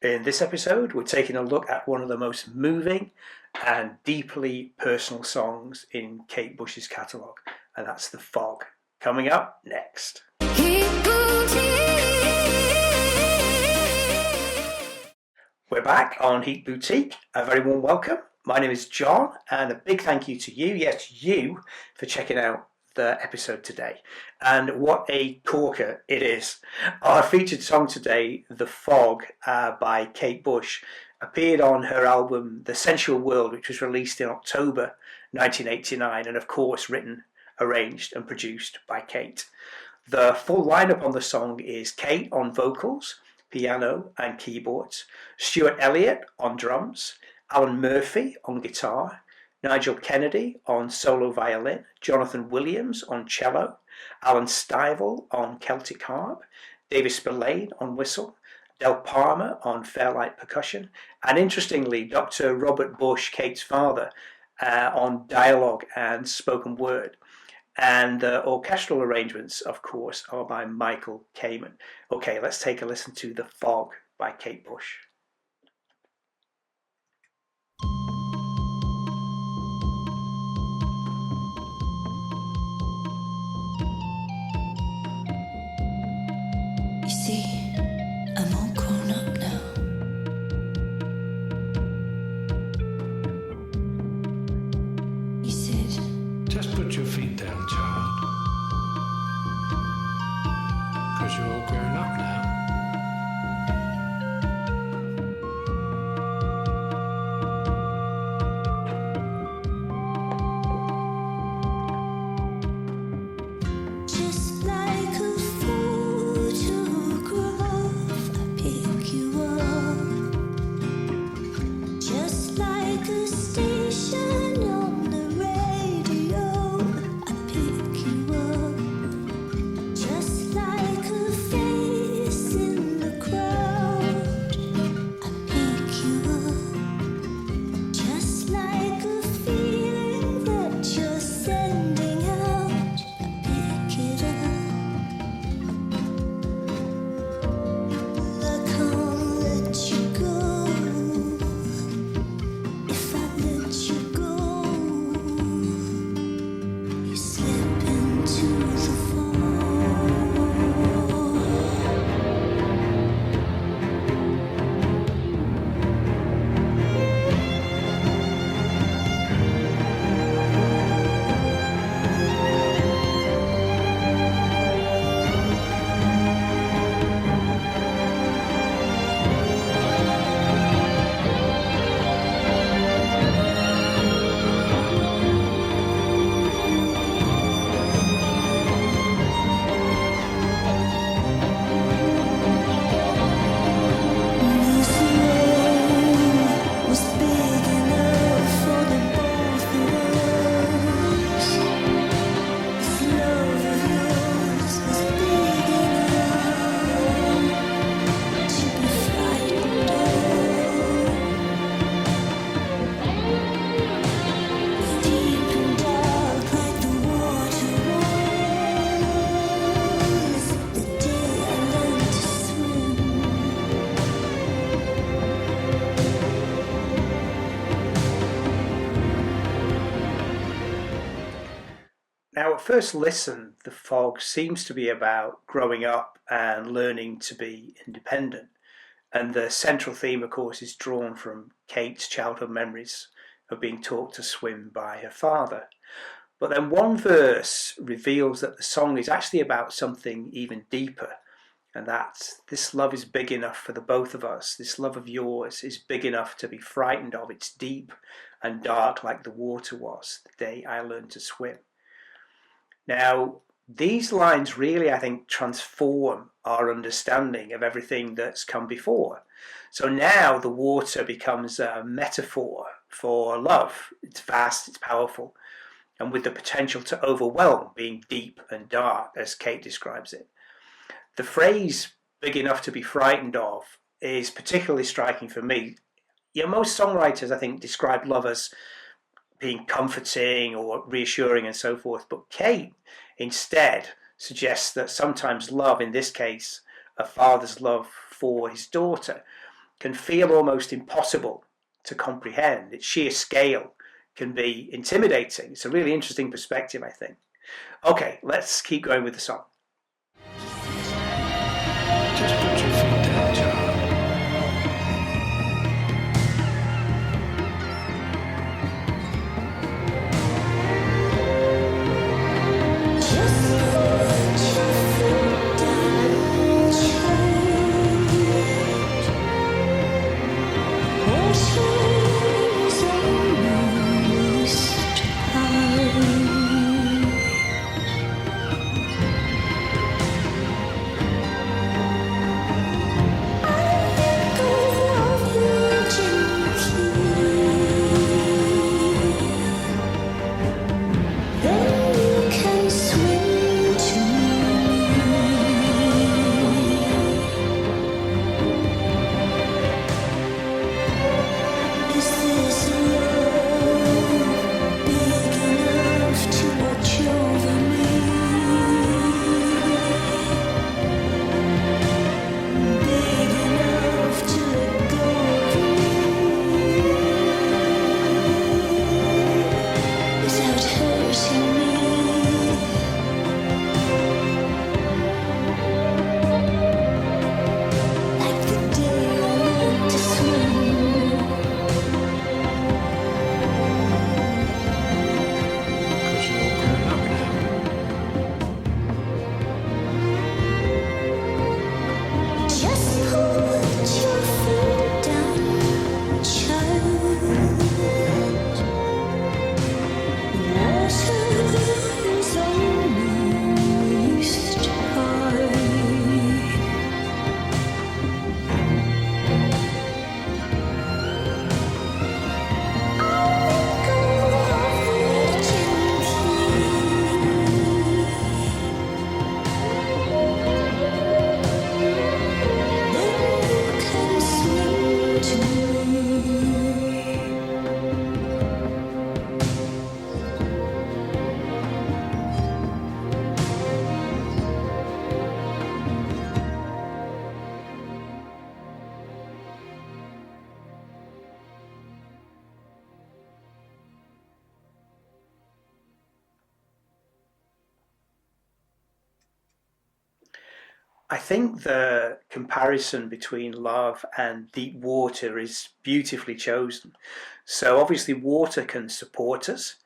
In this episode, we're taking a look at one of the most moving and deeply personal songs in Kate Bush's catalogue, and that's The Fog. Coming up next. We're back on Heat Boutique. A very warm welcome. My name is John, and a big thank you to you, yes, you, for checking out the episode today. And what a corker it is. Our featured song today, The Fog, by Kate Bush, appeared on her album The Sensual World, which was released in October 1989, and of course written, arranged and produced by Kate. The full lineup on the song is Kate on vocals, piano and keyboards, Stuart Elliott on drums, Alan Murphy on guitar, Nigel Kennedy on solo violin, Jonathan Williams on cello, Alan Stivell on Celtic harp, David Spillane on whistle, Del Palmer on Fairlight percussion, and interestingly, Dr. Robert Bush, Kate's father, on dialogue and spoken word. And the orchestral arrangements, of course, are by Michael Kamen. Okay, let's take a listen to The Fog by Kate Bush. You see, I'm all grown up now. You said, Just put your feet down, child. 'Cause you're all grown up now. just like a photograph, I pick you up. Just like a station on the radio, I pick you up. Just like a face in the crowd, I pick you up. Just like a feeling that you're sending out, I pick it up. I can't let you go. If I let you go, you slip into the fall. This world was big enough for the both of us. This love of yours was big enough to be frightened of. Deep and dark like the water was the day I learned to swim. Now, at first listen, The Fog seems to be about growing up and learning to be independent. And the central theme, of course, is drawn from Kate's childhood memories of being taught to swim by her father. But then one verse reveals that the song is actually about something even deeper. And that's, this love is big enough for the both of us. This love of yours is big enough to be frightened of. It's deep and dark like the water was the day I learned to swim. Now, these lines really, I think, transform our understanding of everything that's come before. So now the water becomes a metaphor for love. It's vast, it's powerful, and with the potential to overwhelm, being deep and dark, as Kate describes it. The phrase big enough to be frightened of is particularly striking for me. Most songwriters, I think, describe love as being comforting or reassuring and so forth. But Kate instead suggests that sometimes love, in this case, a father's love for his daughter, can feel almost impossible to comprehend. Its sheer scale can be intimidating. It's a really interesting perspective, I think. Okay, let's keep going with the song. Just put your feet down, child. I think the comparison between love and deep water is beautifully chosen. So, obviously, water can support us,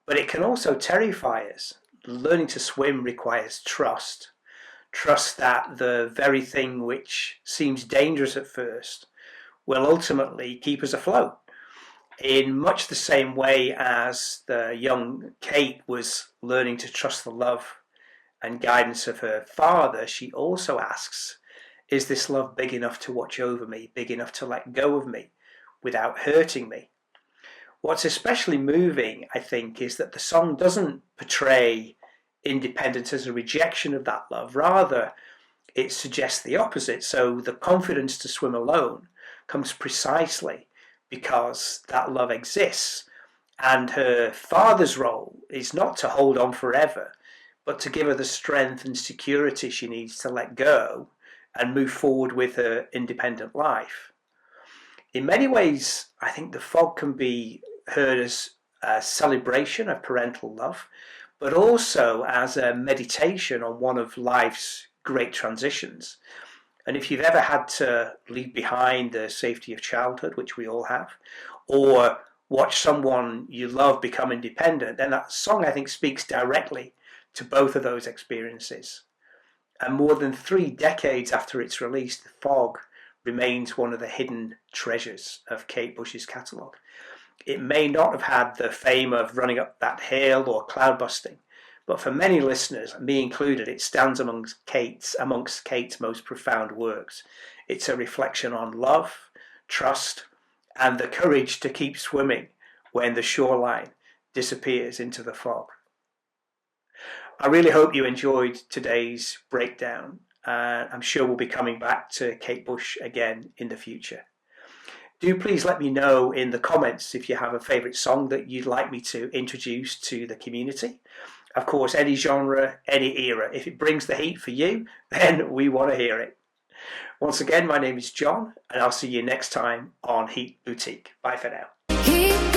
but it can also terrify us. Learning to swim requires trust. Trust that the very thing which seems dangerous at first will ultimately keep us afloat. In much the same way as the young Kate was learning to trust the love and guidance of her father, she also asks, is this love big enough to watch over me, big enough to let go of me without hurting me? What's especially moving, I think, is that the song doesn't portray independence as a rejection of that love. Rather, it suggests the opposite. So the confidence to swim alone comes precisely because that love exists. And her father's role is not to hold on forever, but to give her the strength and security she needs to let go and move forward with her independent life. In many ways, I think the fog can be heard as a celebration of parental love, but also as a meditation on one of life's great transitions. And if you've ever had to leave behind the safety of childhood, which we all have, or watch someone you love become independent, then that song, I think, speaks directly to both of those experiences. And more than 3 decades after its release, The Fog remains one of the hidden treasures of Kate Bush's catalogue. It may not have had the fame of Running Up That Hill or Cloudbusting, but for many listeners, me included, it stands amongst Kate's most profound works. It's a reflection on love, trust, and the courage to keep swimming when the shoreline disappears into the fog. I really hope you enjoyed today's breakdown. I'm sure we'll be coming back to Kate Bush again in the future. Do please let me know in the comments if you have a favourite song that you'd like me to introduce to the community. Of course, any genre, any era. If it brings the heat for you, then we want to hear it. Once again, my name is John, and I'll see you next time on Heat Boutique. Bye for now. Heat